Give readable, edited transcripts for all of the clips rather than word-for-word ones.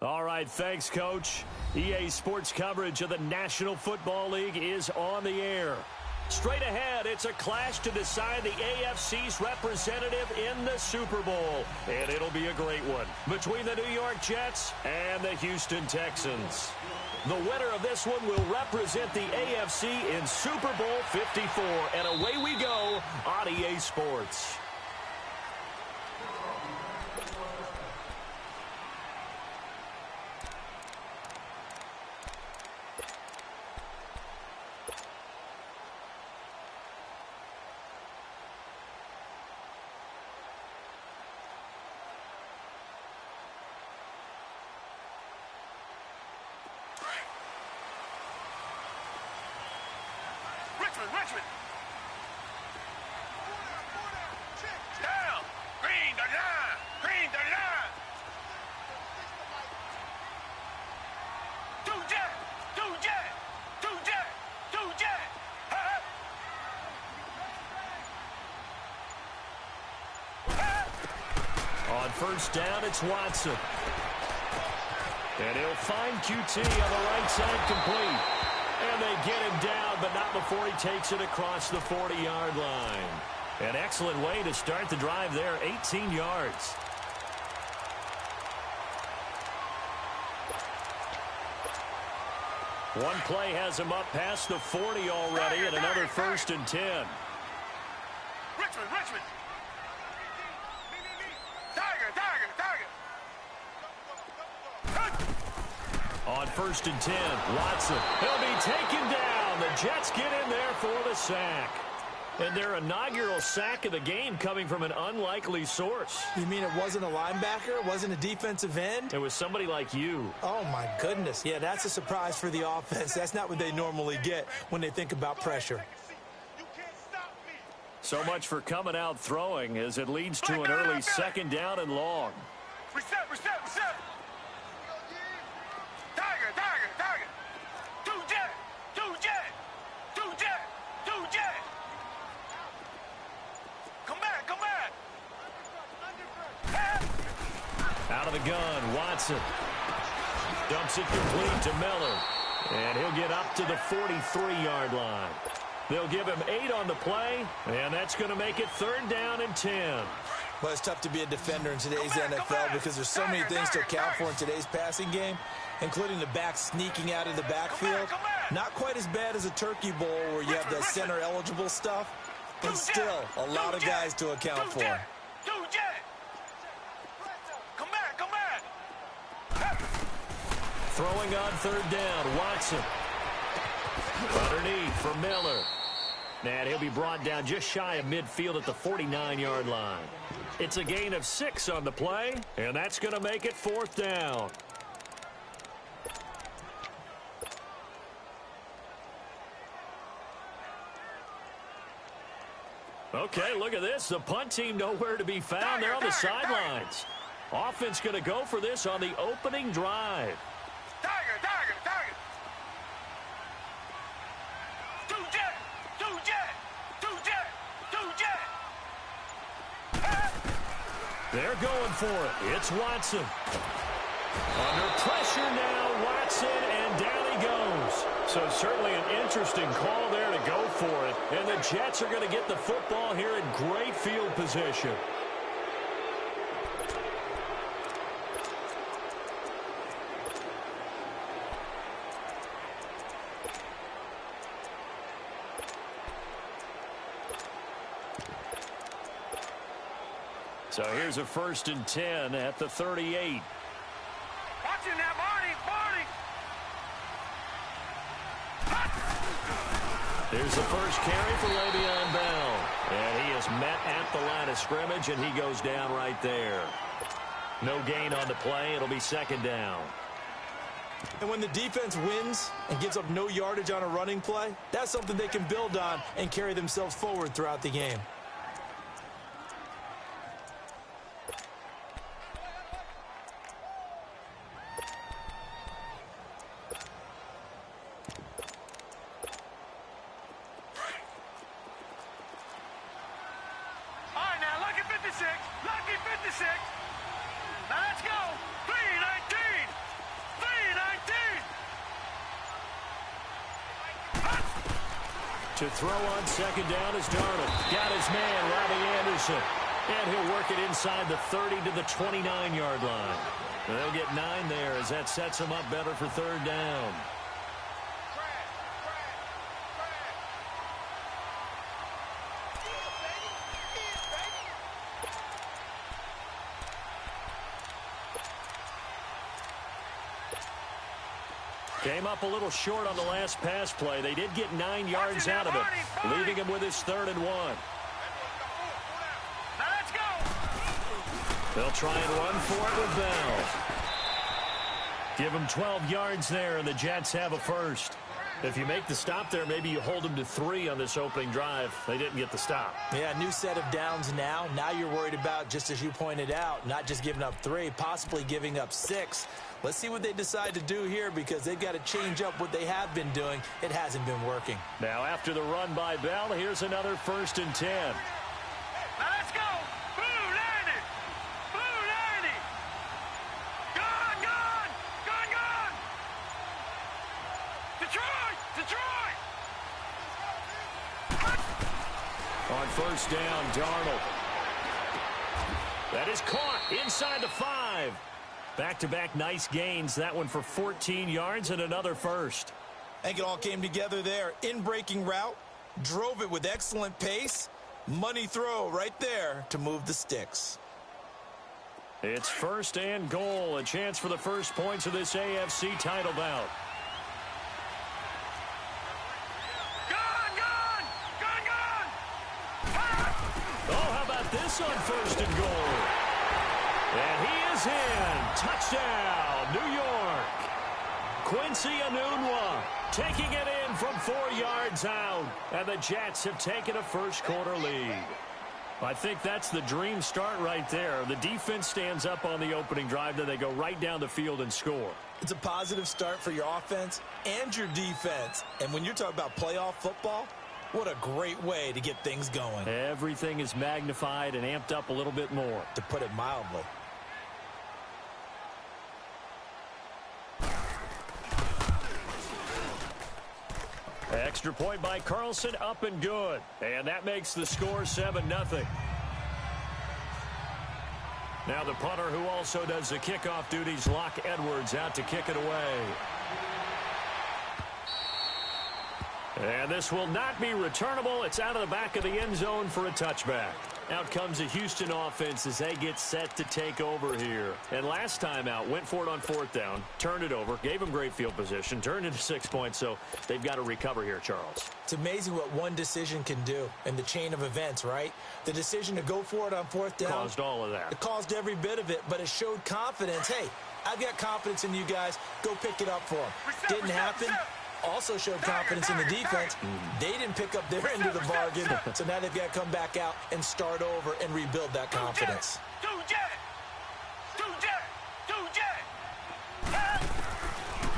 All right, thanks, Coach. EA Sports coverage of the National Football League is on the air. Straight ahead, it's a clash to decide the AFC's representative in the Super Bowl. And it'll be a great one between the New York Jets and the Houston Texans. The winner of this one will represent the AFC in Super Bowl 54. And away we go on EA Sports. Richmond. Down. Green the line. Two jet. On first down, it's Watson. And he'll find QT on the right side complete. And they get him down, but not before he takes it across the 40-yard line. An excellent way to start the drive there, 18 yards. One play has him up past the 40 already, and another 1st and 10. Richmond, Richmond. Tiger. On 1st and 10, Watson. He'll be taken down. The Jets get in there for the sack. And their inaugural sack of the game coming from an unlikely source. You mean it wasn't a linebacker? It wasn't a defensive end? It was somebody like you. Oh, my goodness. Yeah, that's a surprise for the offense. That's not what they normally get when they think about pressure. So much for coming out throwing as it leads to an early 2nd down and long. Reset. Tiger. Two jet. Come back. Out of the gun, Watson. Dumps it complete to Miller. And he'll get up to the 43-yard line. They'll give him 8 on the play, and that's going to make it 3rd down and 10. Well, it's tough to be a defender in today's NFL because there's so many things to account for in today's passing game, including the back sneaking out of the backfield. Not quite as bad as a turkey bowl where you have the center-eligible stuff, but still a lot of guys to account for. Come back. Throwing on 3rd down, Watson. Underneath for Miller. And he'll be brought down just shy of midfield at the 49-yard line. It's a gain of 6 on the play, and that's going to make it 4th down. Okay, look at this. The punt team nowhere to be found. They're on the sidelines. Offense going to go for this on the opening drive. Tiger. They're going for it. It's Watson. Under pressure now, Watson, and down he goes. So certainly an interesting call there to go for it. And the Jets are going to get the football here in great field position. So here's a 1st and 10 at the 38. Watching that, Marty. There's the first carry for Le'Veon Bell. And he is met at the line of scrimmage, and he goes down right there. No gain on the play. It'll be 2nd down. And when the defense wins and gives up no yardage on a running play, that's something they can build on and carry themselves forward throughout the game. Lucky 56. Now let's go. 319. 319. To throw on 2nd down is Darnold. Got his man, Robbie Anderson. And he'll work it inside the 30 to the 29-yard line. They'll get 9 there as that sets them up better for 3rd down. Came up a little short on the last pass play. They did get 9 yards out of it, leaving him with his 3rd and 1. Now let's go. They'll try and run for it with Bell. Give him 12 yards there, and the Jets have a 1st. If you make the stop there, maybe you hold them to 3 on this opening drive. They didn't get the stop. Yeah, new set of downs now. Now you're worried about, just as you pointed out, not just giving up 3, possibly giving up 6. Let's see what they decide to do here because they've got to change up what they have been doing. It hasn't been working. Now after the run by Bell, here's another 1st and 10. Now let's go. Blue 90. Blue 90. Gone. first down, Darnold. That is caught inside the 5. Back-to-back nice gains. That one for 14 yards and another first. I think it all came together there. In-breaking route, drove it with excellent pace. Money throw right there to move the sticks. It's first and goal. A chance for the first points of this AFC title bout. Oh, how about this on first and goal? And he is in. Touchdown, New York. Quincy Enunwa taking it in from 4 yards out. And the Jets have taken a first-quarter lead. I think that's the dream start right there. The defense stands up on the opening drive, then they go right down the field and score. It's a positive start for your offense and your defense. And when you're talking about playoff football, what a great way to get things going. Everything is magnified and amped up a little bit more. To put it mildly. Extra point by Carlson, up and good. And that makes the score 7-0. Now the punter, who also does the kickoff duties, Locke Edwards, out to kick it away. And this will not be returnable. It's out of the back of the end zone for a touchback. Out comes the Houston offense as they get set to take over here. And last time out, went for it on fourth down, turned it over, gave them great field position, turned into 6 points, so they've got to recover here, Charles. It's amazing what one decision can do in the chain of events, right? The decision to go for it on fourth down. Caused all of that. It caused every bit of it, but it showed confidence. Hey, I've got confidence in you guys. Go pick it up for them. Didn't happen. Also showed confidence in the defense. They didn't pick up their end of the bargain, so now they've got to come back out and start over and rebuild that confidence.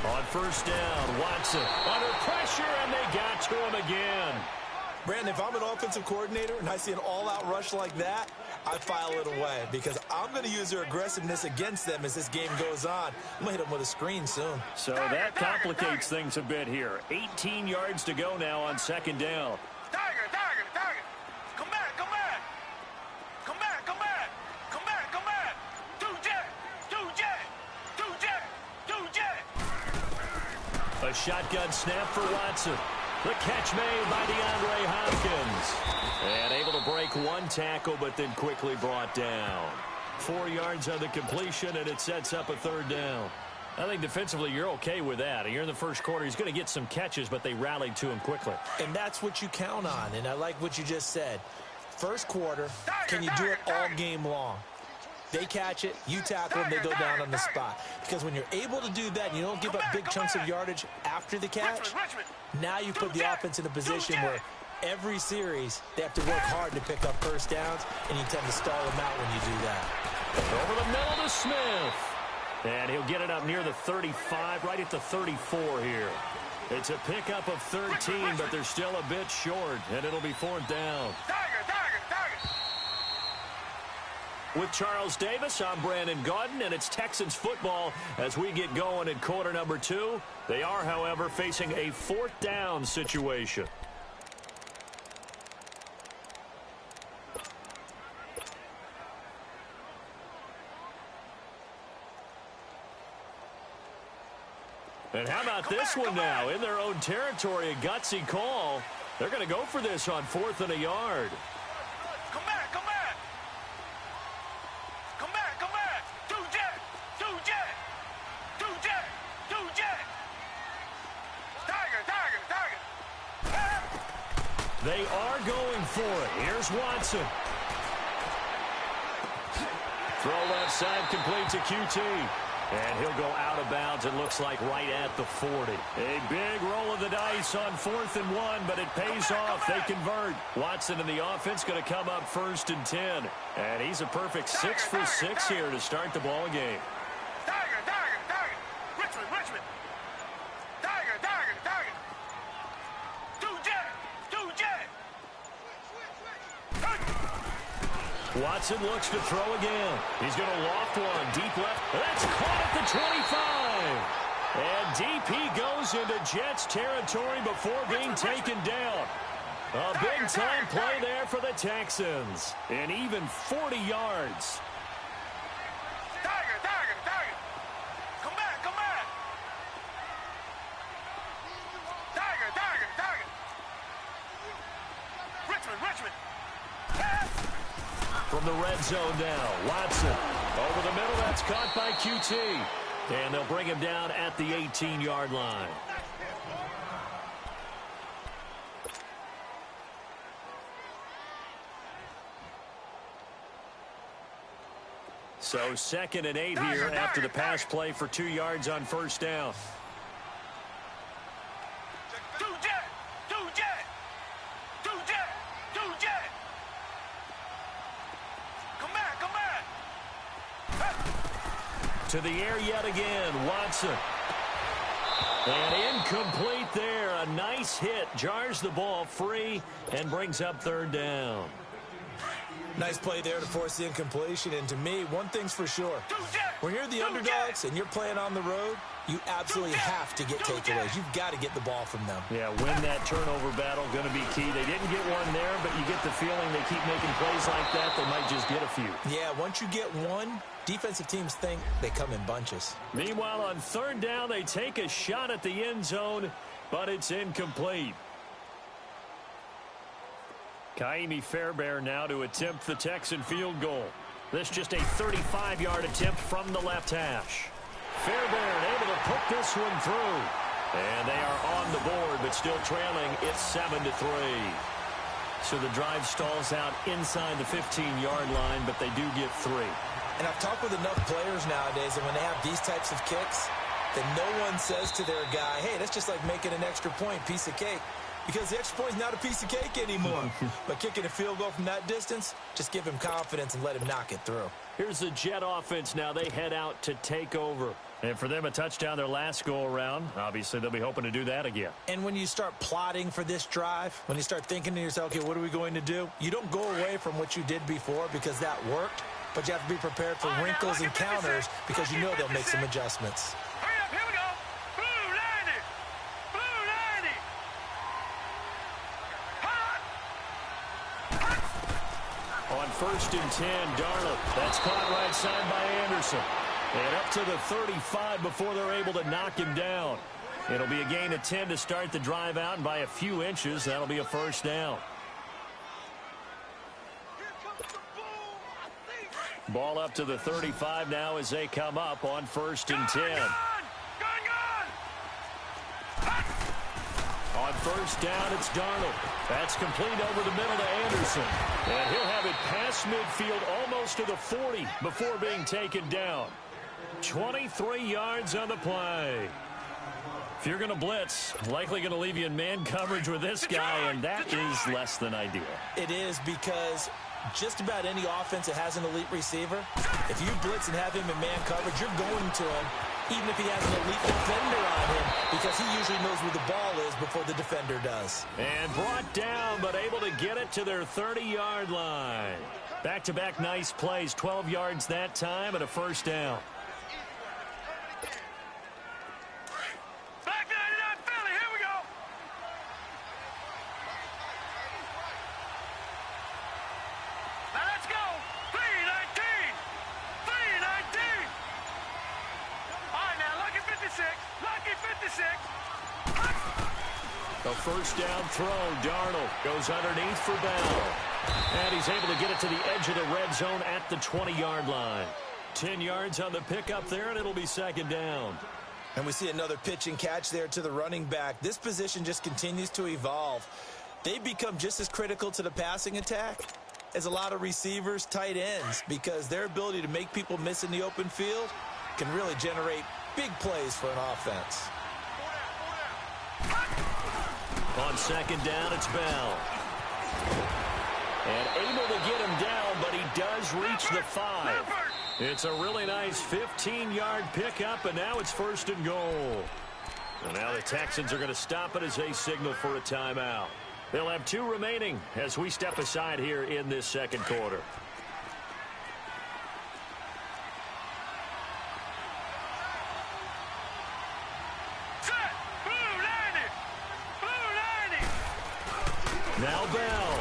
On first down, Watson under pressure, and they got to him again. Brandon, if I'm an offensive coordinator and I see an all-out rush like that, I file it away because I'm going to use their aggressiveness against them as this game goes on. I'm going to hit them with a screen soon. So that complicates things a bit here. 18 yards to go now on second down. Tiger. Come back. A shotgun snap for Watson. The catch made by DeAndre Hopkins. And able to break one tackle, but then quickly brought down. 4 yards on the completion, and it sets up a third down. I think defensively you're okay with that. You're in the first quarter. He's going to get some catches, but they rallied to him quickly. And that's what you count on, and I like what you just said. First quarter, can you do it all game long? They catch it, you tackle them, they go down on the spot. Because when you're able to do that and you don't give up big chunks of yardage after the catch, now you put the offense in a position where every series they have to work hard to pick up first downs, and you tend to stall them out when you do that. Over the middle to Smith. And he'll get it up near the 35, right at the 34 here. It's a pickup of 13, but they're still a bit short, and it'll be fourth down. With Charles Davis, I'm Brandon Gaudin, and it's Texans football as we get going in quarter number 2. They are, however, facing a fourth down situation. And how about this one now? In their own territory, a gutsy call. They're going to go for this on 4th and a yard. Come back. They are going for it. Here's Watson. Throw left side, complete to QT. And he'll go out of bounds, it looks like, right at the 40. A big roll of the dice on 4th and 1, but it pays off. They convert. Watson and the offense going to come up 1st and 10. And he's a perfect 6 for 6 here to start the ball game. Richmond. Tiger. Two jet. Watson looks to throw again. He's going to loft one deep left. That's caught at the 25. And DP goes into Jets territory before being taken down. A big-time play there for the Texans. And even 40 yards. Tiger. Come back. Tiger. Richmond. From the red zone now, Watson. Over the middle, that's caught by QT. And they'll bring him down at the 18-yard line. So 2nd and 8 here after the pass play for 2 yards on first down. Two jet. Come back. To the air yet again, Watson. And incomplete there. A nice hit. Jars the ball free and brings up 3rd down. Nice play there to force the incompletion. And to me, one thing's for sure. When you're the underdogs and you're playing on the road, you absolutely have to get takeaways. You've got to get the ball from them. Yeah, win that turnover battle, going to be key. They didn't get one there, but you get the feeling they keep making plays like that, they might just get a few. Yeah, once you get one, defensive teams think they come in bunches. Meanwhile, on 3rd down, they take a shot at the end zone, but it's incomplete. Kaimi Fairbairn now to attempt the Texan field goal. This just a 35-yard attempt from the left hash. Fairbairn able to put this one through. And they are on the board, but still trailing. It's 7-3. So the drive stalls out inside the 15-yard line, but they do get 3. And I've talked with enough players nowadays that when they have these types of kicks, that no one says to their guy, hey, that's just like making an extra point, piece of cake. Because the extra point is not a piece of cake anymore. But kicking a field goal from that distance, just give him confidence and let him knock it through. Here's the Jet offense now. They head out to take over. And for them, a touchdown their last go-around. Obviously, they'll be hoping to do that again. And when you start plotting for this drive, when you start thinking to yourself, okay, what are we going to do? You don't go away from what you did before because that worked. But you have to be prepared for wrinkles and counters because you know they'll make some adjustments. Hurry up, here we go. Blue 90. On 1st and 10, Darnold. That's caught right side by Anderson. And up to the 35 before they're able to knock him down. It'll be a gain of 10 to start the drive out, and by a few inches, that'll be a 1st down. Ball up to the 35 now as they come up on 1st and 10. Gun! On 1st down, it's Darnold. That's complete over the middle to Anderson. And he'll have it past midfield almost to the 40 before being taken down. 23 yards on the play. If you're going to blitz, likely going to leave you in man coverage with this guy, and that is less than ideal. It is because just about any offense that has an elite receiver, if you blitz and have him in man coverage, you're going to him, even if he has an elite defender on him, because he usually knows where the ball is before the defender does. And brought down, but able to get it to their 30-yard line. Back-to-back nice plays, 12 yards that time, and a 1st down. Back 99 Philly, here we go. Now let's go. 319. All right, now, lucky 56. A 1st down throw. Darnold goes underneath for Bell. And he's able to get it to the edge of the red zone at the 20-yard line. 10 yards on the pickup there, and it'll be 2nd down. And we see another pitch and catch there to the running back. This position just continues to evolve. They become just as critical to the passing attack as a lot of receivers, tight ends, because their ability to make people miss in the open field can really generate big plays for an offense. On 2nd down, it's Bell. And able to get him down, but he does reach the 5. It's a really nice 15-yard pickup, and now it's 1st and goal. And now the Texans are going to stop it as they signal for a timeout. They'll have 2 remaining as we step aside here in this 2nd quarter. Now Bell.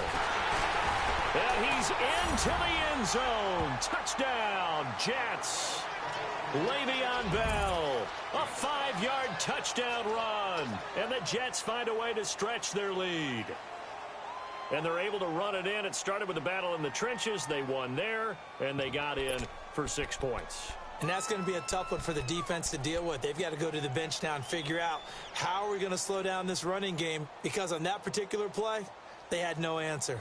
And he's into the end zone. Touchdown, Jets. Le'Veon Bell, a 5-yard touchdown run. And the Jets find a way to stretch their lead. And they're able to run it in. It started with a battle in the trenches. They won there, and they got in for 6 points. And that's going to be a tough one for the defense to deal with. They've got to go to the bench now and figure out how are we going to slow down this running game, because on that particular play, they had no answer.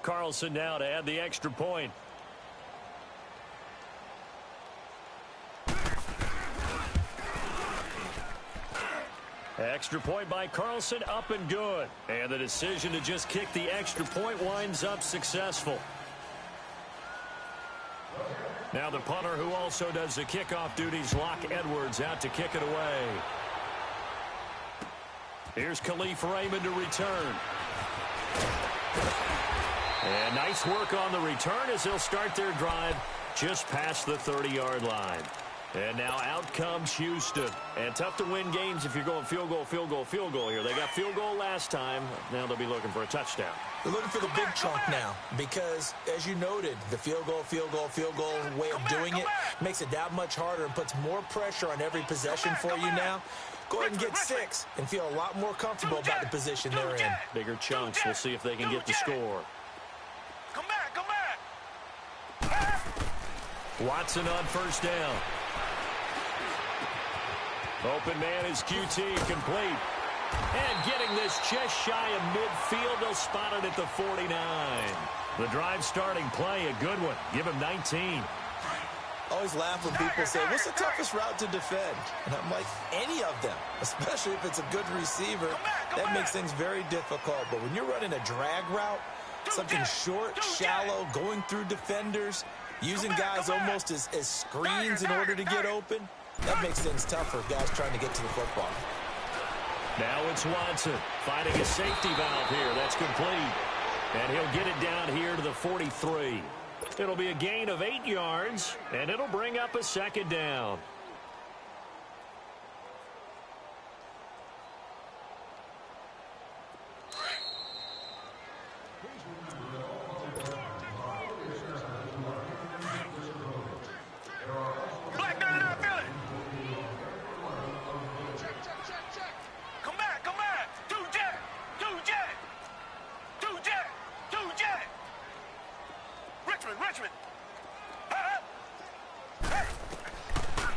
Carlson now to add the extra point. Extra point by Carlson, up and good. And the decision to just kick the extra point winds up successful. Now the punter, who also does the kickoff duties, Locke Edwards, out to kick it away. Here's Khalif Raymond to return. And nice work on the return as they'll start their drive just past the 30-yard line. And now out comes Houston. And tough to win games if you're going field goal, field goal, field goal here. They got field goal last time. Now they'll be looking for a touchdown. They're looking for the big chunk now because, as you noted, the field goal way of doing it makes it that much harder and puts more pressure on every possession for you now. Go ahead and get 6 and feel a lot more comfortable about the position they're in. Bigger chunks. We'll see if they can get the score. Come back. Watson on first down. Open man is QT, complete. And getting this just shy of midfield, they'll spot it at the 49. The drive starting play, a good one. Give him 19. I always laugh when people say, what's the toughest route to defend? And I'm like, any of them, especially if it's a good receiver. That makes things very difficult. But when you're running a drag route, something short, shallow, going through defenders, using guys almost as screens in order to get open, that makes things tough for guys trying to get to the football. Now it's Watson finding a safety valve here. That's complete. And he'll get it down here to the 43. It'll be a gain of 8 yards, and it'll bring up a second down.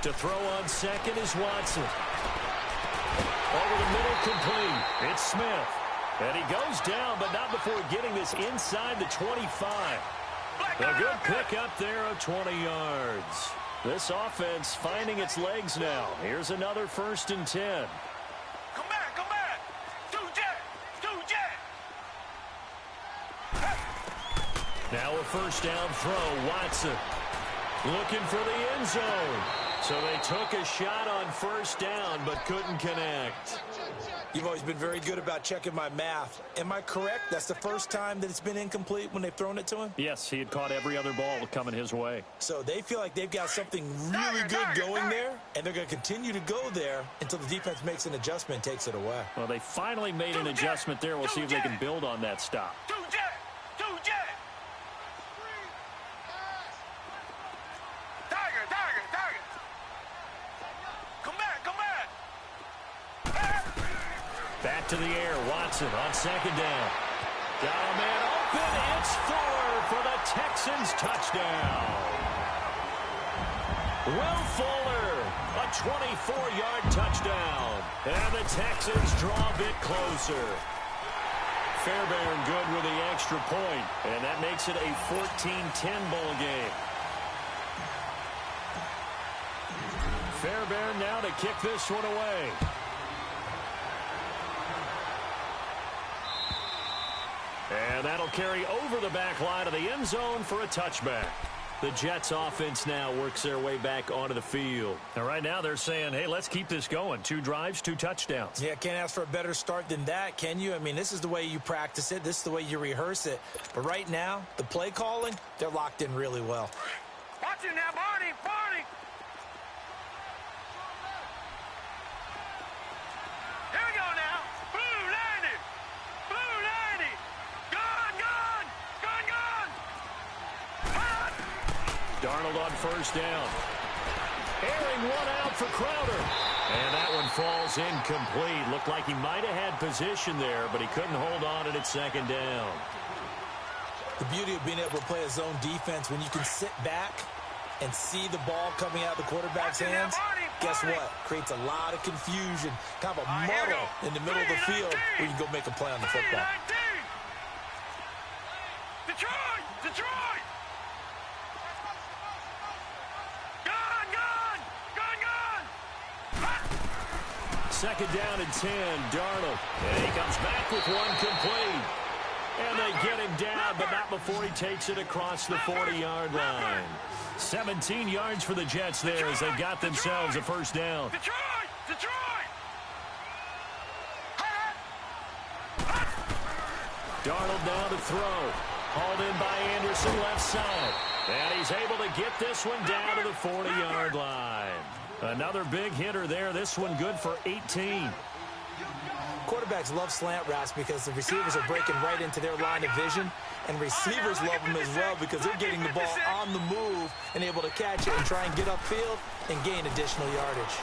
To throw on second is Watson. Over the middle, complete. It's Smith. And he goes down, but not before getting this inside the 25. A good pickup there of 20 yards. This offense finding its legs now. Here's another 1st and 10. Come back. Two jet. Now a first down throw. Watson looking for the end zone. So they took a shot on first down, but couldn't connect. You've always been very good about checking my math. Am I correct? That's the first time that it's been incomplete when they've thrown it to him? Yes, he had caught every other ball coming his way. So they feel like they've got something really good going there, and they're going to continue to go there until the defense makes an adjustment and takes it away. Well, they finally made an adjustment there. We'll see if they can build on that stop. Two jet. Back to the air, Watson on second down. Got a man open, it's Fuller for the Texans touchdown. Will Fuller, a 24-yard touchdown. And the Texans draw a bit closer. Fairbairn good with the extra point, and that makes it a 14-10 ball game. Fairbairn now to kick this one away. And that'll carry over the back line of the end zone for a touchback. The Jets offense now works their way back onto the field. And right now they're saying, hey, let's keep this going. 2 drives, 2 touchdowns. Yeah, can't ask for a better start than that, can you? I mean, this is the way you practice it. This is the way you rehearse it. But right now, the play calling, they're locked in really well. Watch it now, Barney. Here we go Darnold on first down. Airing one out for Crowder. And that one falls incomplete. Looked like he might have had position there, but he couldn't hold on at second down. The beauty of being able to play a zone defense, when you can sit back and see the ball coming out of the quarterback's hands, guess what? Creates a lot of confusion, kind of a muddle in the middle of the field where you can go make a play on the football. Detroit! Detroit! Second down and 10, Darnold. And he comes back with one complete. And they get him down, but not before he takes it across the 40-yard line. 17 yards for the Jets there as they've got themselves a first down. Detroit! Detroit! Darnold down to throw. Hauled in by Anderson left side. And he's able to get this one down to the 40-yard line. Another big hitter there. This one good for 18. Quarterbacks love slant routes because the receivers are breaking right into their line of vision, and receivers love them as well because they're getting the ball on the move and able to catch it and try and get upfield and gain additional yardage.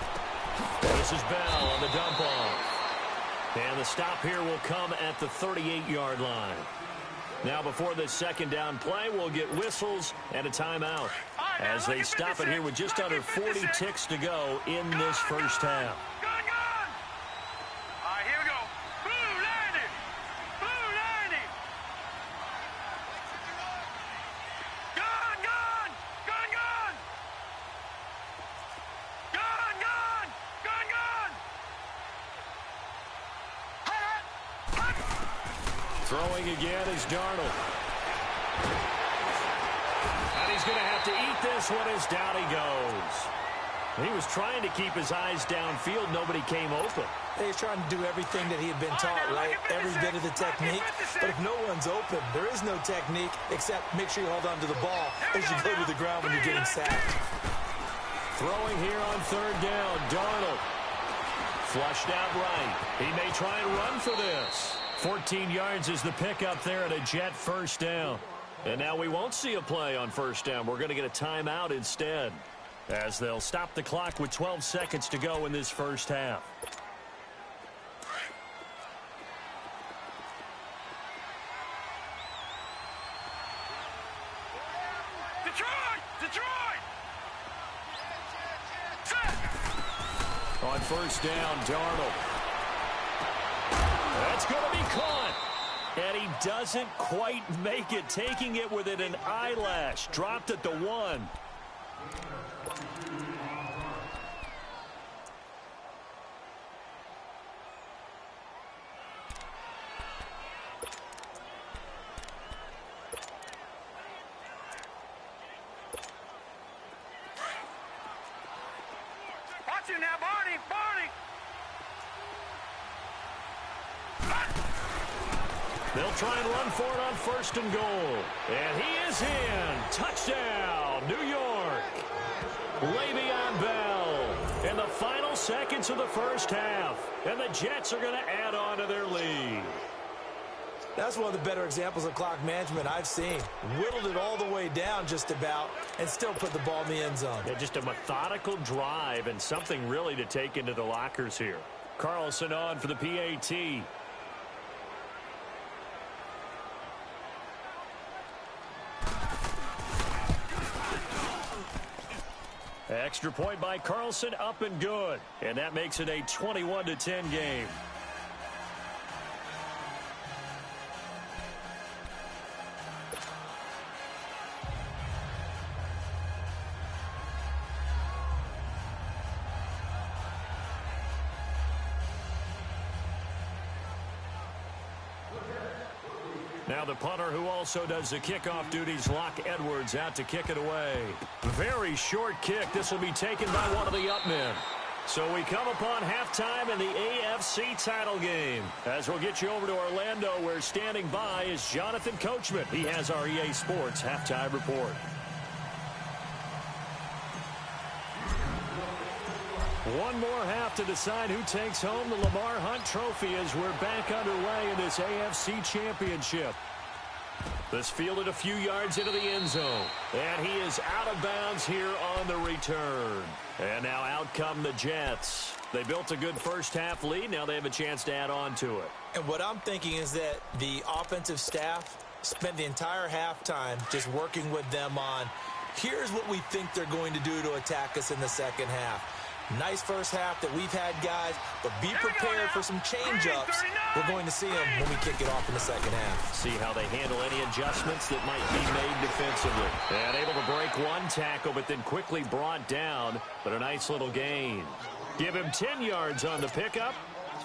This is Bell on the dump off. And the stop here will come at the 38-yard line. Now before this second down play, we'll get whistles and a timeout as they stop it here with just under 40 ticks to go in this first half. Here we go. Blue landing. Blue landing. Gone, gone. Gone, gone. Gone, gone. Gone, gone. Throwing again is Darnold. And he's going to have to eat this one as down he goes. He was trying to keep his eyes downfield. Nobody came open. He's trying to do everything that he had been taught, right? Every bit of the technique. But if no one's open, there is no technique except make sure you hold on to the ball as you go to the ground when you're getting sacked. Throwing here on third down, Darnold. Flushed out right. He may try and run for this. 14 yards is the pickup there at a Jet first down. And now we won't see a play on first down. We're going to get a timeout instead, as they'll stop the clock with 12 seconds to go in this first half. Detroit! Detroit! On first down, Darnold. That's going to be caught. And he doesn't quite make it, taking it within an eyelash. Dropped at the 1. Watch you now, Barney! Barney! They'll try and run for it on first and goal. And he is in. Touchdown, New York. Le'Veon Bell in the final seconds of the first half. And the Jets are going to add on to their lead. That's one of the better examples of clock management I've seen. Whittled it all the way down just about and still put the ball in the end zone. Yeah, just a methodical drive and something really to take into the lockers here. Carlson on for the PAT. Extra point by Carlson, up and good. And that makes it a 21-10 game. Now the punter, who also does the kickoff duties, Locke Edwards, out to kick it away. Very short kick. This will be taken by one of the up men. So we come upon halftime in the AFC title game. As we'll get you over to Orlando, where standing by is Jonathan Coachman. He has our EA Sports halftime report. One more half to decide who takes home the Lamar Hunt Trophy as we're back underway in this AFC Championship. This fielded a few yards into the end zone. And he is out of bounds here on the return. And now out come the Jets. They built a good first-half lead. Now they have a chance to add on to it. And what I'm thinking is that the offensive staff spent the entire halftime just working with them on, here's what we think they're going to do to attack us in the second half. Nice first half that we've had, guys, but be prepared for some change-ups. We're going to see them when we kick it off in the second half. See how they handle any adjustments that might be made defensively. And able to break one tackle, but then quickly brought down, but a nice little gain. Give him 10 yards on the pickup,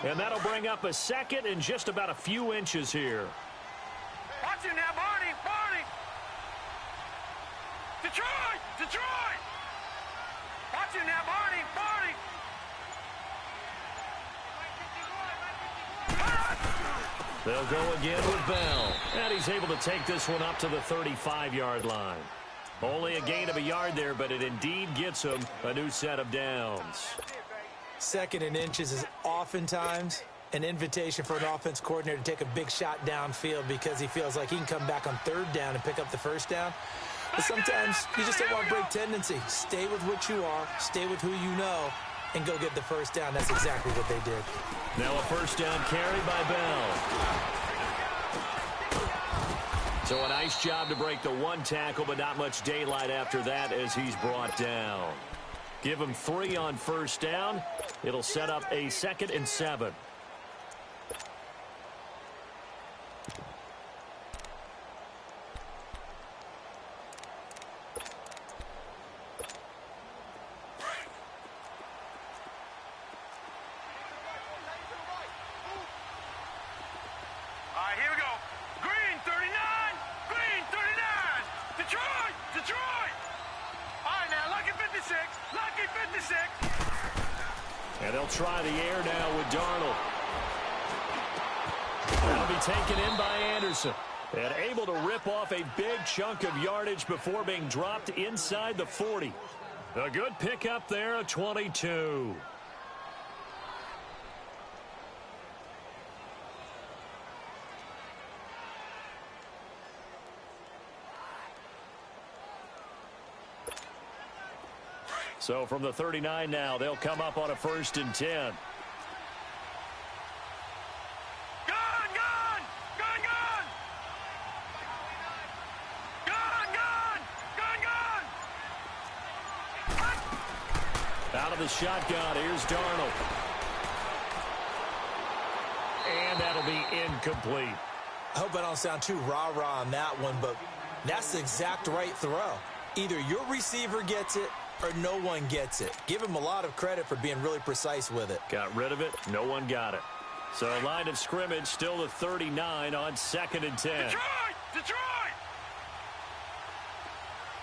and that'll bring up a second and just about a few inches here. Watch him now, Barney! Barney! Detroit! Detroit! Watch him now, Barney! Barney! They'll go again with Bell. And he's able to take this one up to the 35-yard line. Only a gain of a yard there, but it indeed gets him a new set of downs. Second and inches is oftentimes an invitation for an offense coordinator to take a big shot downfield because he feels like he can come back on third down and pick up the first down. But sometimes you just don't want to break tendency. Stay with what you are, stay with who you know, and go get the first down. That's exactly what they did. Now a first down carry by Bell. So a nice job to break the one tackle, but not much daylight after that as he's brought down. Give him 3 on first down. It'll set up a 2nd and 7. And they'll try the air now with Darnold. That'll be taken in by Anderson. And able to rip off a big chunk of yardage before being dropped inside the 40. A good pickup there, a 22. So from the 39 now, they'll come up on a 1st and 10. Out of the shotgun, here's Darnold. And that'll be incomplete. I hope I don't sound too rah-rah on that one, but that's the exact right throw. Either your receiver gets it or no one gets it. Give him a lot of credit for being really precise with it. Got rid of it. No one got it. So line of scrimmage still the 39 on 2nd and 10. Detroit! Detroit!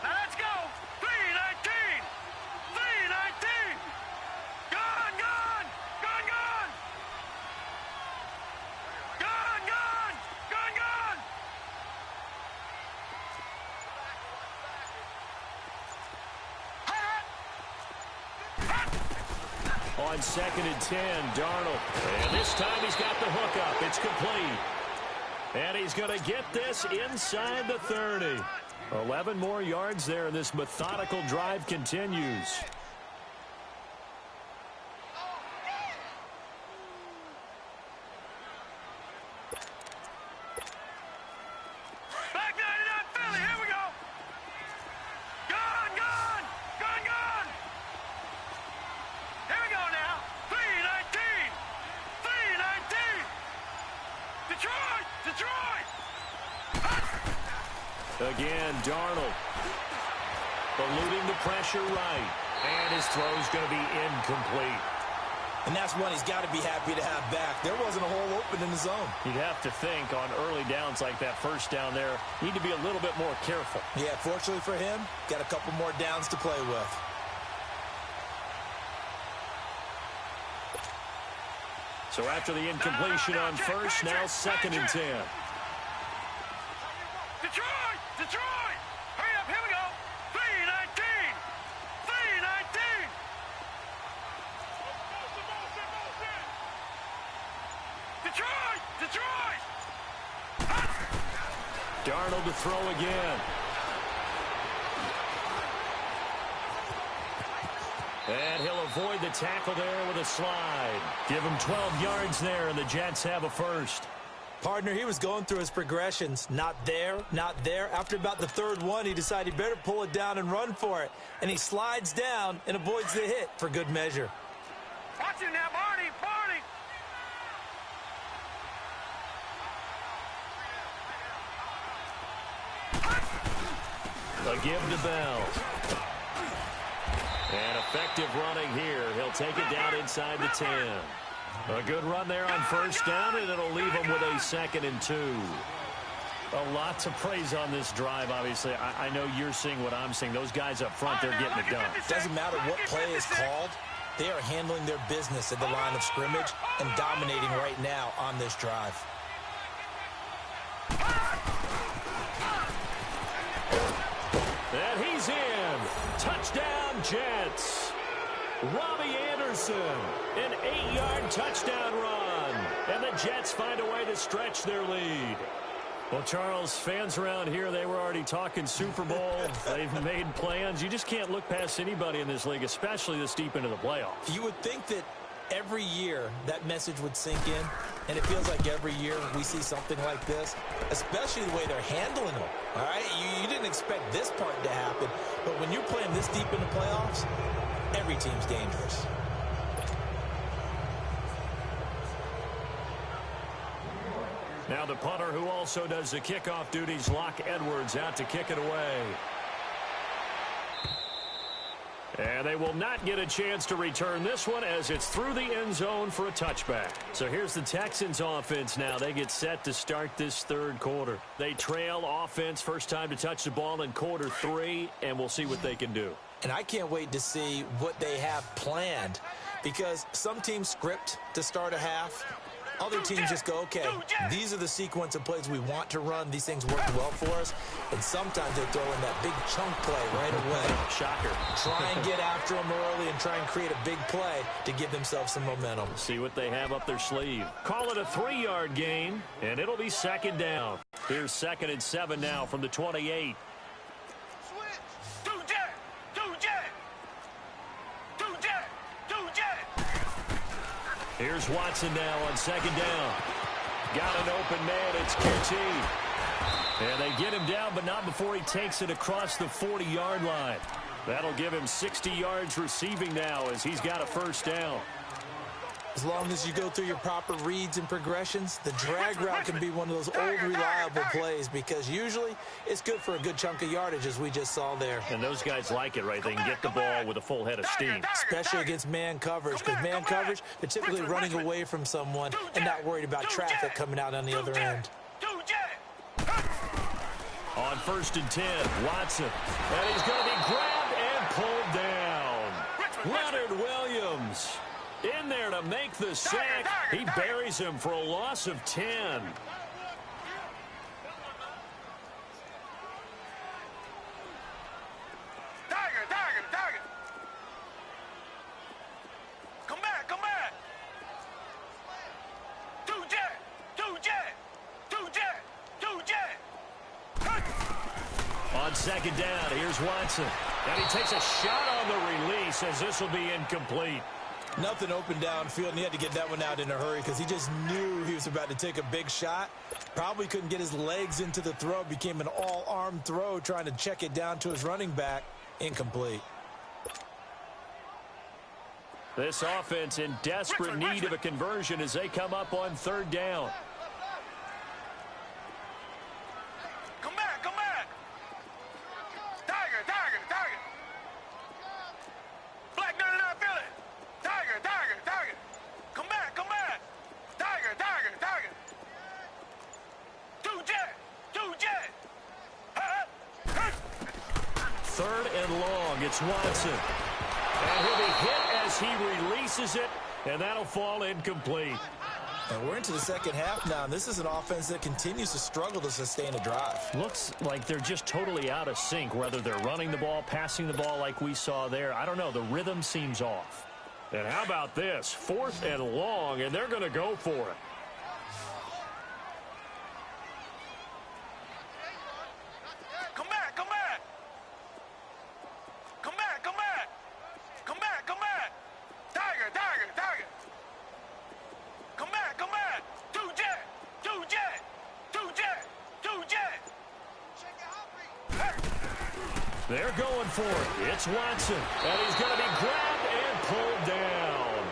Now let's go! 3-19! 3-19! Gone! Gone! Gone! Gone! Gone! Gone! Gone! Gone! On 2nd and 10, Darnold. And this time he's got the hook up. It's complete. And he's going to get this inside the 30. 11 more yards there, and this methodical drive continues. Back 99 Philly, here we go! Gone! Gone! Gone! Gone! Here we go now! 3-19! 3-19! Detroit! Detroit! Again, Darnold. Eluding the pressure right. And his throw's going to be incomplete. And that's one he's got to be happy to have back. There wasn't a hole open in the zone. You'd have to think on early downs like that first down there, need to be a little bit more careful. Yeah, fortunately for him, got a couple more downs to play with. So after the incompletion on first, now 2nd and 10. Detroit! Detroit! Hurry up, here we go! 3-19! 3-19! Detroit! Detroit! Darnold to throw again. And he'll avoid the tackle there with a slide. Give him 12 yards there, and the Jets have a first. Partner, he was going through his progressions. Not there, not there. After about the third one, he decided he better pull it down and run for it. And he slides down and avoids the hit for good measure. Watch him now, Barney, Barney. A give to Bell. And effective running here. He'll take it down inside the 10. A good run there on first down, and it'll leave him with a 2nd and 2. A lot to praise on this drive, obviously. I know you're seeing what I'm seeing. Those guys up front, they're getting it done. Doesn't matter what play is called. They are handling their business at the line of scrimmage and dominating right now on this drive. And he's in. Touchdown, Jets. Robbie Anderson, an 8-yard touchdown run. And the Jets find a way to stretch their lead. Well, Charles, fans around here, they were already talking Super Bowl. They've made plans. You just can't look past anybody in this league, especially this deep into the playoffs. You would think that every year that message would sink in, and it feels like every year we see something like this, especially the way they're handling them. All right, you didn't expect this part to happen, but when you're playing this deep in the playoffs, every team's dangerous. Now the punter who also does the kickoff duties, Locke Edwards, out to kick it away. And they will not get a chance to return this one as it's through the end zone for a touchback. So here's the Texans offense now. They get set to start this third quarter. They trail offense, first time to touch the ball in quarter 3, and we'll see what they can do. And I can't wait to see what they have planned, because some teams script to start a half. Other teams just go, okay, these are the sequence of plays we want to run. These things work well for us. And sometimes they throw in that big chunk play right away. Shocker. Try and get after them early and try and create a big play to give themselves some momentum. See what they have up their sleeve. Call it a 3-yard gain, and it'll be second down. Here's 2nd and 7 now from the 28. Here's Watson now on second down. Got an open man. It's QT. And they get him down, but not before he takes it across the 40-yard line. That'll give him 60 yards receiving now as he's got a first down. As long as you go through your proper reads and progressions, the drag route can be one of those old reliable plays, because usually it's good for a good chunk of yardage, as we just saw there. And those guys like it, right? They can get the ball with a full head of steam. Especially against man coverage, because man coverage, they're typically running away from someone and not worried about traffic coming out on the other end. On 1st and 10, Watson. And he's going to be grabbed and pulled down. Leonard Williams in there to make the sack. He buries him for a loss of 10. Tiger. Come back. Two jet. On second down, here's Watson. And he takes a shot on the release as this will be incomplete. Nothing open downfield, and he had to get that one out in a hurry because he just knew he was about to take a big shot. Probably couldn't get his legs into the throw. Became an all-arm throw trying to check it down to his running back. Incomplete. This offense in desperate need of a conversion as they come up on 3rd down. Come back. Tiger. Black 99 Philly. Tiger. Come back. Tiger. Two jet. 3rd and long. It's Watson. And he'll be hit as he releases it, and that'll fall incomplete. And we're into the second half now, and this is an offense that continues to struggle to sustain a drive. Looks like they're just totally out of sync, whether they're running the ball, passing the ball like we saw there. I don't know. The rhythm seems off. And how about this? 4th and long, and they're going to go for it. They're going for it. It's Watson. And he's going to be grabbed and pulled down.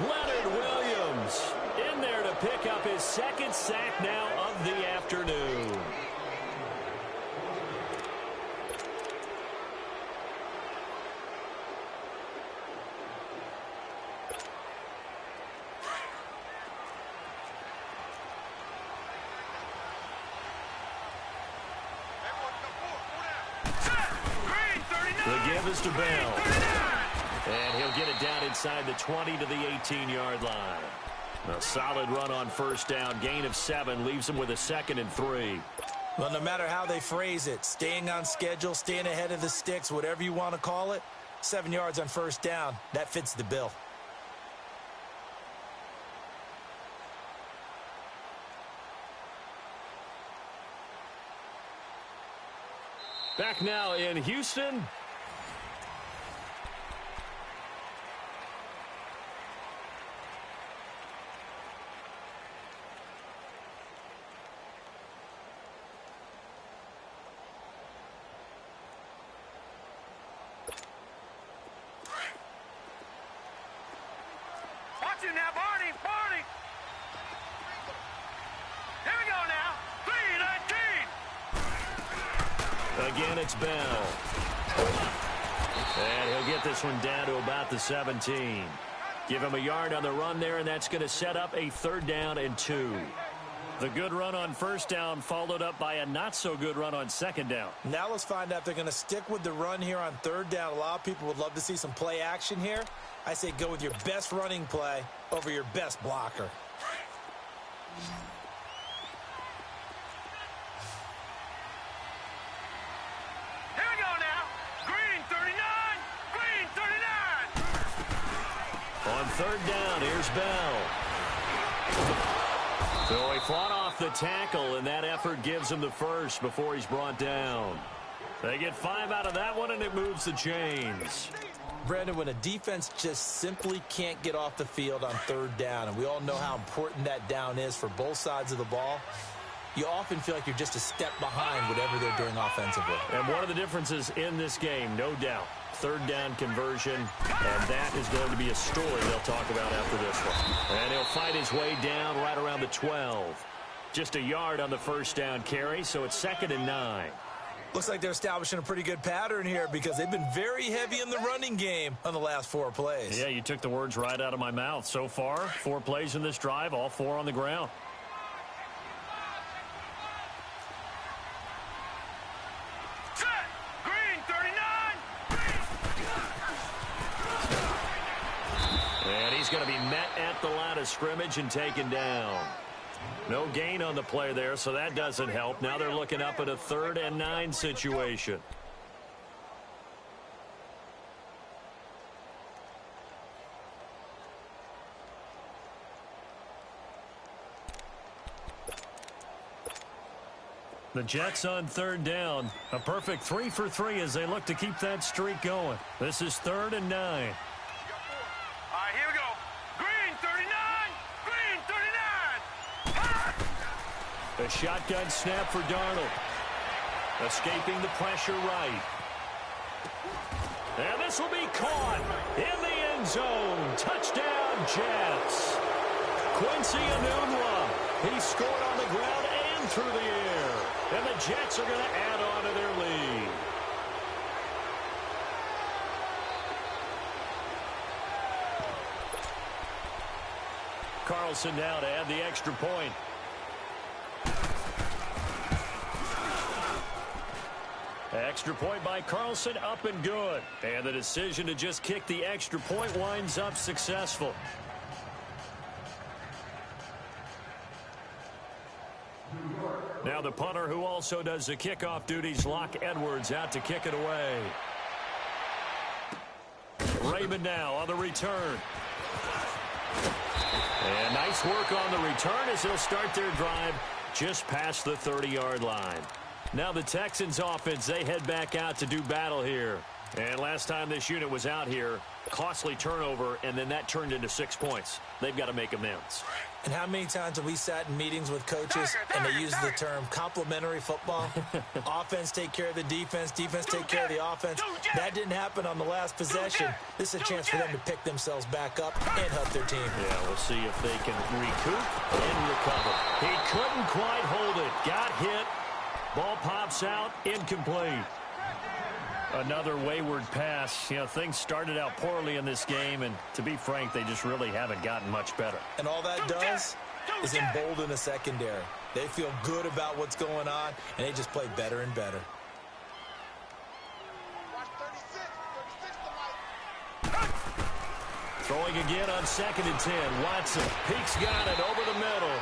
Leonard Williams in there to pick up his second sack now of the afternoon. The give is to Bell. And he'll get it down inside the 20 to the 18-yard line. A solid run on first down. Gain of 7 leaves him with a 2nd and 3. Well, no matter how they phrase it, staying on schedule, staying ahead of the sticks, whatever you want to call it, 7 yards on first down, that fits the bill. Back now in Houston. Watch it now, Barney. Here we go now. 3-19. Again, it's Bell. And he'll get this one down to about the 17. Give him a yard on the run there, and that's going to set up a 3rd down and 2. The good run on first down followed up by a not-so-good run on 2nd down. Now let's find out if they're going to stick with the run here on 3rd down. A lot of people would love to see some play action here. I say go with your best running play over your best blocker. Here we go now. Green 39. Green 39. On 3rd down, here's Bell. So he fought off the tackle, and that effort gives him the first before he's brought down. They get 5 out of that one, and it moves the chains. Brandon, when a defense just simply can't get off the field on 3rd down, and we all know how important that down is for both sides of the ball, you often feel like you're just a step behind whatever they're doing offensively. And one of the differences in this game, no doubt, 3rd down conversion, and that is going to be a story they'll talk about after this one. And he'll fight his way down right around the 12. Just a yard on the first down carry, so it's 2nd and 9. Looks like they're establishing a pretty good pattern here because they've been very heavy in the running game on the last 4 plays. Yeah, you took the words right out of my mouth. So far, 4 plays in this drive, all 4 on the ground. Set. Green 39. And he's going to be met at the line of scrimmage and taken down. No gain on the play there, so that doesn't help. Now they're looking up at a 3rd and 9 situation. The Jets on 3rd down. A perfect 3 for 3 as they look to keep that streak going. This is 3rd and 9. All right, here we go. Green 39. Green 39. A shotgun snap for Darnold. Escaping the pressure right. And this will be caught in the end zone. Touchdown, Jets. Quincy Enunwa. He scored on the ground and through the air. And the Jets are going to add on to their lead. Carlson now to add the extra point. Extra point by Carlson, up and good. And the decision to just kick the extra point winds up successful. Now the punter who also does the kickoff duties, Locke Edwards, out to kick it away. Raymond now on the return. And nice work on the return as they'll start their drive just past the 30-yard line. Now the Texans offense, they head back out to do battle here. And last time this unit was out here, costly turnover, and then that turned into 6 points. They've got to make amends. And how many times have we sat in meetings with coaches and they use the term complementary football? Offense take care of the defense, defense take care of the offense. That didn't happen on the last possession. This is a chance for them to pick themselves back up and help their team. Yeah, we'll see if they can recoup and recover. He couldn't quite hold it. Got hit. Ball pops out. Incomplete. Another wayward pass. You know, things started out poorly in this game, and to be frank, they just really haven't gotten much better. And all that does is embolden the secondary. They feel good about what's going on, and they just play better and better. Throwing again on 2nd and 10. Watson peeks, got it over the middle.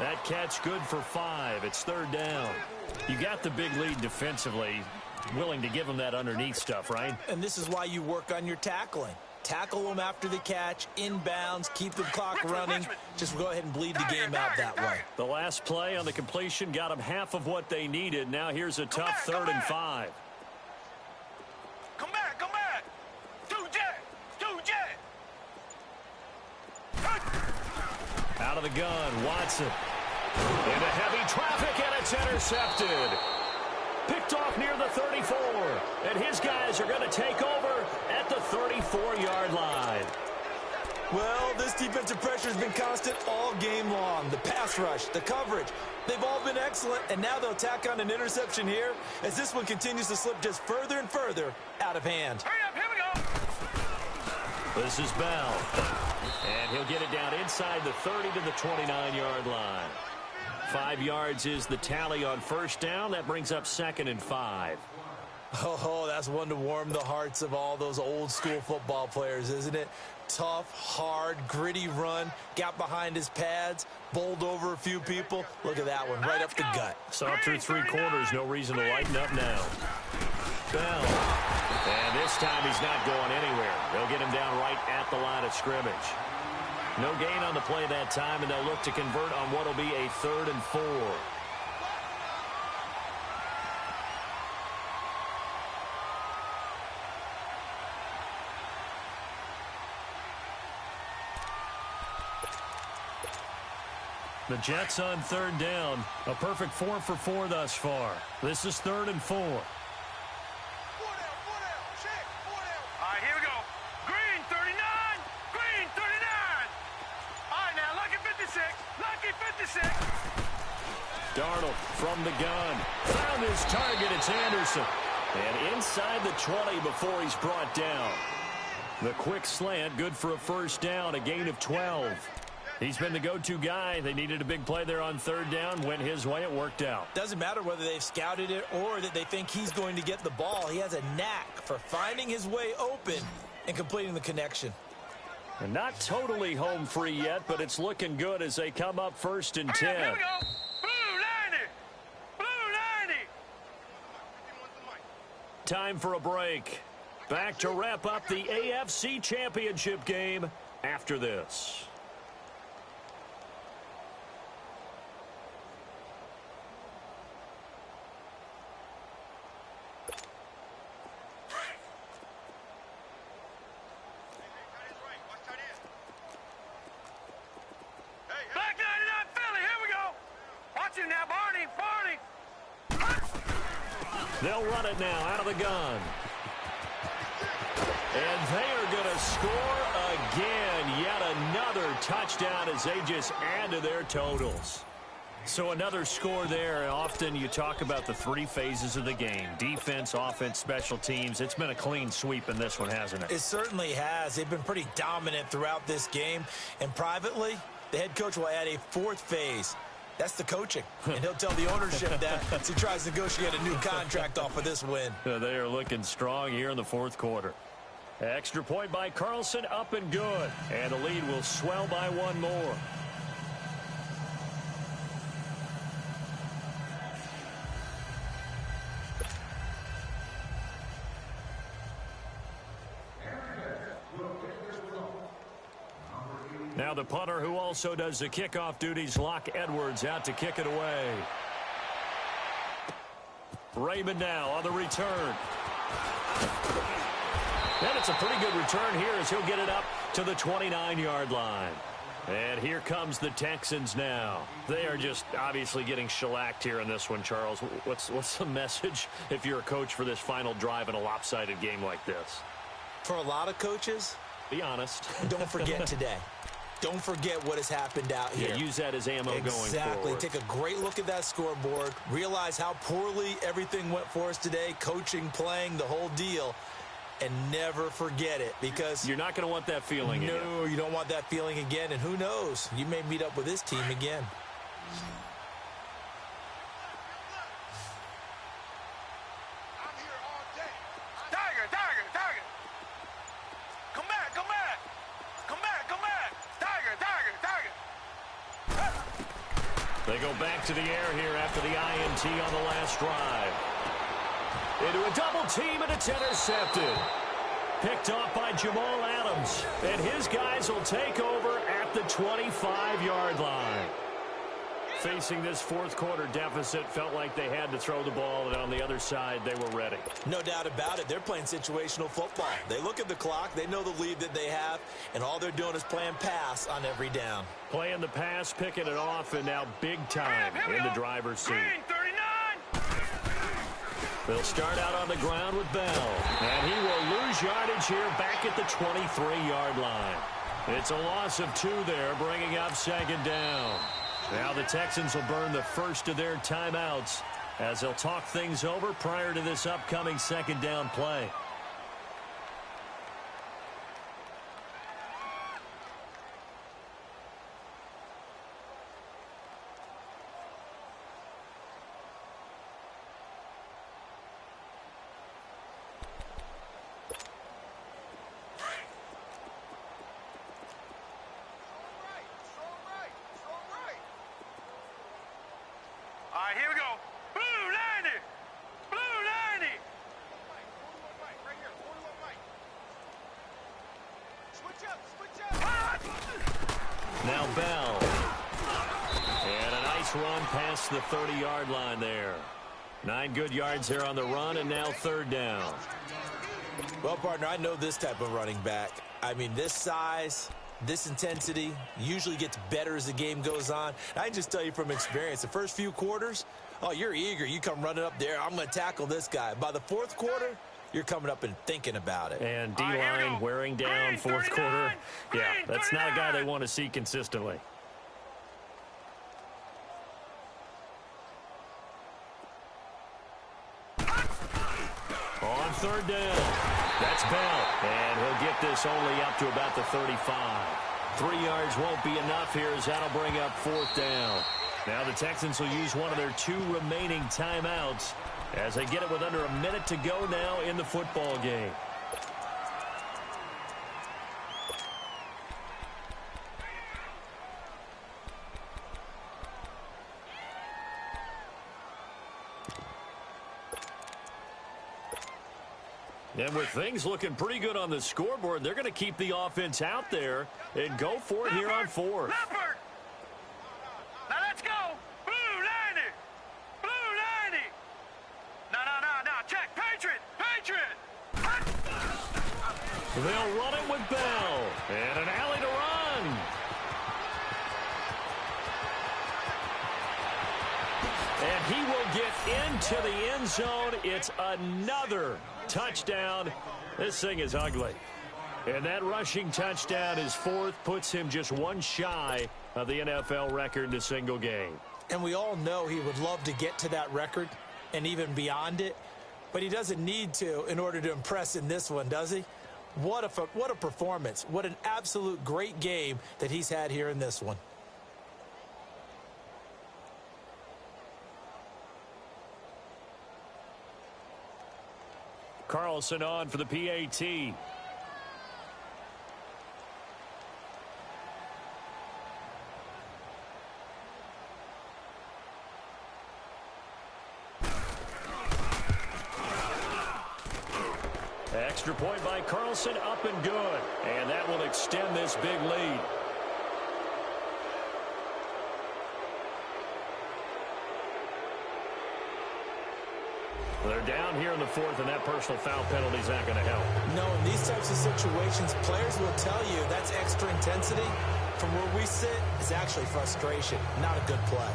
That catch good for 5. It's 3rd down. You got the big lead defensively. Willing to give them that underneath stuff, right? And this is why you work on your tackling. Tackle them after the catch, inbounds, keep the clock running. Just go ahead and bleed the game out that way. The last play on the completion got them half of what they needed. Now here's a tough 3rd and 5. Come back, come back. 2J. Out of the gun, Watson. Into heavy traffic, and it's intercepted. Picked off near the 34, and his guys are going to take over at the 34-yard line. Well, this defensive pressure has been constant all game long. The pass rush, the coverage, they've all been excellent, and now they'll tack on an interception here as this one continues to slip just further and further out of hand. Hurry up, here we go. This is Bell, and he'll get it down inside the 30 to the 29-yard line. 5 yards is the tally on 1st down. That brings up 2nd and 5. Oh, that's one to warm the hearts of all those old school football players, isn't it? Tough, hard, gritty run. Got behind his pads, bowled over a few people. Look at that one, right up the gut. Saw through 3 quarters. No reason to lighten up now. Bell. And this time he's not going anywhere. They'll get him down right at the line of scrimmage. No gain on the play that time, and they'll look to convert on what will be a 3rd and 4. The Jets on 3rd down. A perfect 4 for 4 thus far. This is 3rd and 4. Darnold from the gun. Found his target. It's Anderson. And inside the 20 before he's brought down. The quick slant, good for a 1st down, a gain of 12. He's been the go-to guy. They needed a big play there on 3rd down. Went his way. It worked out. Doesn't matter whether they've scouted it or that they think he's going to get the ball. He has a knack for finding his way open and completing the connection. And not totally home free yet, but it's looking good as they come up 1st and 10. Here we go. Time for a break. Back to wrap up the AFC Championship game after this. Back 99 Philly, here we go. Watch him now, Barney. They'll run it now out of the gun. And they are going to score again. Yet another touchdown as they just add to their totals. So another score there. Often you talk about the 3 phases of the game. Defense, offense, special teams. It's been a clean sweep in this one, hasn't it? It certainly has. They've been pretty dominant throughout this game. And privately, the head coach will add a 4th phase. That's the coaching. And he'll tell the ownership that as he tries to negotiate a new contract off of this win. They are looking strong here in the 4th quarter. Extra point by Carlson, up and good. And the lead will swell by 1 more. Now the punter who also does the kickoff duties, Locke Edwards, out to kick it away. Raymond now on the return. And it's a pretty good return here as he'll get it up to the 29-yard line. And here comes the Texans now. They are just obviously getting shellacked here in this one, Charles. What's the message if you're a coach for this final drive in a lopsided game like this? For a lot of coaches, be honest. Don't forget today. Don't forget what has happened out here. Yeah, use that as ammo going forward. Exactly. Take a great look at that scoreboard. Realize how poorly everything went for us today. Coaching, playing, the whole deal. And never forget it, because you're not going to want that feeling again. No, you don't want that feeling again. And who knows? You may meet up with this team again. I'm here all day. Tiger, Tiger, Tiger. Come back, come back. Come back, come back. Tiger, Tiger, Tiger. They go back to the air here after the INT on the last drive. Into a double team, and it's intercepted. Picked off by Jamal Adams. And his guys will take over at the 25-yard line. Facing this fourth quarter deficit, felt like they had to throw the ball, and on the other side, they were ready. No doubt about it. They're playing situational football. They look at the clock, they know the lead that they have, and all they're doing is playing pass on every down. Playing the pass, picking it off, and now big time in the driver's seat. They'll start out on the ground with Bell. And he will lose yardage here back at the 23-yard line. It's a loss of 2 there, bringing up second down. Now the Texans will burn the first of their timeouts as they'll talk things over prior to this upcoming second down play. Here we go. Blue 90. Blue 90. Right here. 41 right. Switch up. Now Bell. And a nice run past the 30-yard line there. 9 good yards there on the run, and now third down. Well, partner, I know this type of running back. I mean, this size, this intensity usually gets better as the game goes on. I can just tell you from experience, the first few quarters, oh, you're eager. You come running up there. I'm going to tackle this guy. By the fourth quarter, you're coming up and thinking about it. And D-line wearing down fourth quarter. Yeah, that's not a guy they want to see consistently. On third down, that's Bell. And he'll get this only up to about the 35. 3 yards won't be enough here as that'll bring up fourth down. Now the Texans will use one of their 2 remaining timeouts as they get it with under a minute to go now in the football game. And with things looking pretty good on the scoreboard, they're going to keep the offense out there and go for it here on fourth. Now let's go. Blue 90. Blue 90. No. Check. Patriot. They'll run it with Bell. And an alley to run. And he will get into the end zone. It's another touchdown. This thing is ugly. And that rushing touchdown is fourth, puts him just 1 shy of the NFL record in a single game. And we all know he would love to get to that record and even beyond it, but he doesn't need to in order to impress in this one, does he? What a performance. What an absolute great game that he's had here in this one. Carlson on for the PAT. Extra point by Carlson, up and good. And that will extend this big lead. They're down here in the fourth, and that personal foul penalty is not going to help. No, in these types of situations, players will tell you that's extra intensity. From where we sit, it's actually frustration, not a good play.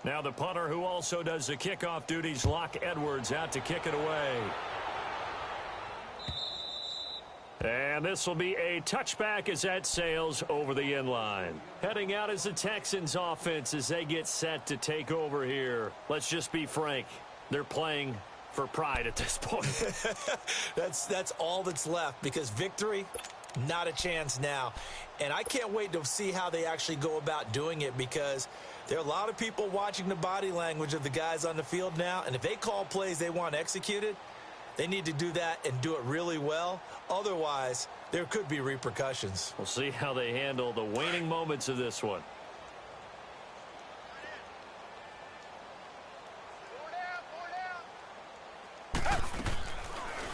Now the punter who also does the kickoff duties, Locke Edwards, out to kick it away. And this will be a touchback as that sails over the end line. Heading out is the Texans offense as they get set to take over here. Let's just be frank. They're playing for pride at this point. That's all that's left, because victory, not a chance now. And I can't wait to see how they actually go about doing it, because there are a lot of people watching the body language of the guys on the field now, and if they call plays they want executed, they need to do that and do it really well. Otherwise, there could be repercussions. We'll see how they handle the waning moments of this one.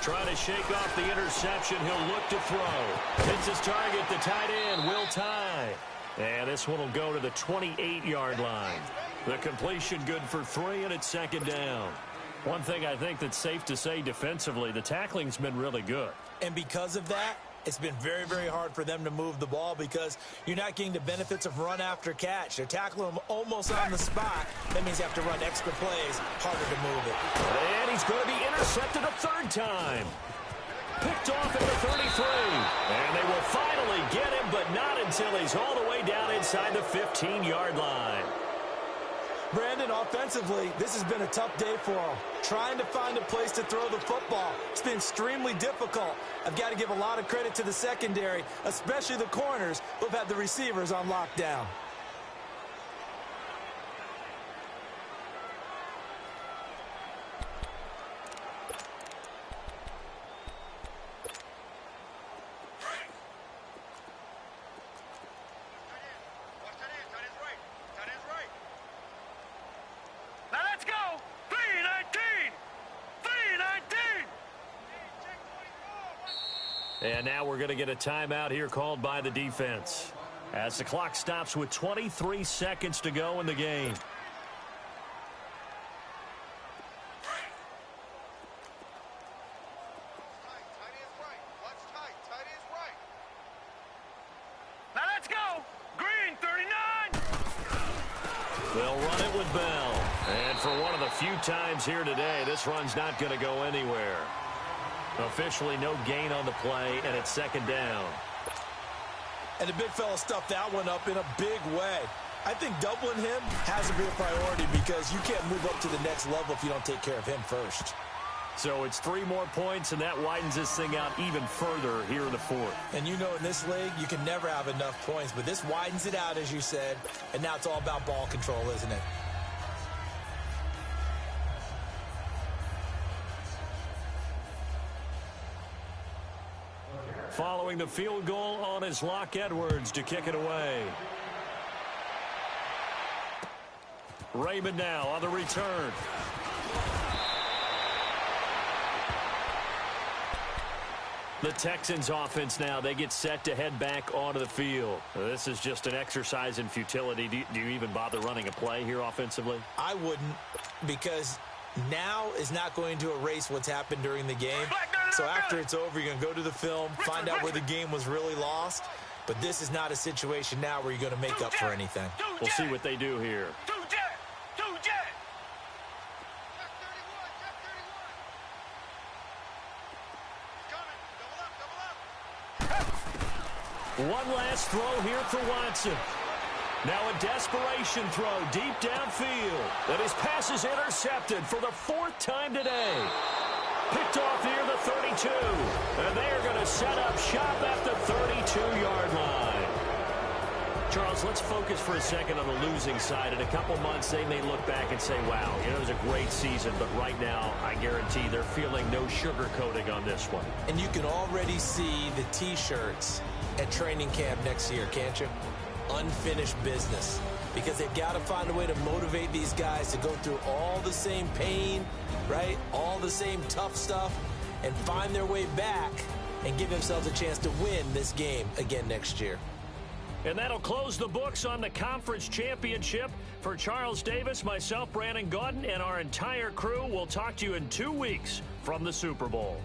Trying to shake off the interception. He'll look to throw. Hits his target, the tight end, Will Tye. And this one will go to the 28-yard line. The completion good for 3, and it's second down. One thing I think that's safe to say defensively, the tackling's been really good. And because of that, it's been very, very hard for them to move the ball, because you're not getting the benefits of run after catch. They're tackling them almost on the spot. That means you have to run extra plays, harder to move it. And he's going to be intercepted a third time. Picked off at the 33. And they will finally get him, but not until he's all the way down inside the 15-yard line. Brandon, offensively, this has been a tough day for them. Trying to find a place to throw the football. It's been extremely difficult. I've got to give a lot of credit to the secondary, especially the corners who've had the receivers on lockdown. And now we're going to get a timeout here called by the defense, as the clock stops with 23 seconds to go in the game. Now let's go. Green, 39. They'll run it with Bell. And for one of the few times here today, this run's not going to go anywhere. Officially no gain on the play, and it's second down. And the big fella stuffed that one up in a big way. I think doubling him has to be a priority, because you can't move up to the next level if you don't take care of him first. So it's 3 more points, and that widens this thing out even further here in the fourth. And you know, in this league, you can never have enough points, but this widens it out, as you said, and now it's all about ball control, isn't it? Following the field goal on is Locke Edwards to kick it away. Raymond now on the return. The Texans offense now, they get set to head back onto the field. This is just an exercise in futility. Do you even bother running a play here offensively? I wouldn't, because now is not going to erase what's happened during the game. So after it's over, you're going to go to the film, find out where the game was really lost. But this is not a situation now where you're going to make up for anything. We'll see what they do here. One last throw here for Watson. Now a desperation throw deep downfield. And his pass is intercepted for the 4th time today. Picked off near the 32. And they are going to set up shop at the 32-yard line. Charles, let's focus for a second on the losing side. In a couple months, they may look back and say, wow, it was a great season. But right now, I guarantee they're feeling no sugarcoating on this one. And you can already see the T-shirts at training camp next year, can't you? unfinished business because they've got to find a way to motivate these guys to go through all the same pain, right? All the same tough stuff and find their way back and give themselves a chance to win this game again next year. And that'll close the books on the conference championship. For Charles Davis, myself, Brandon Gaudin, and our entire crew, we'll talk to you in 2 weeks from the Super Bowl.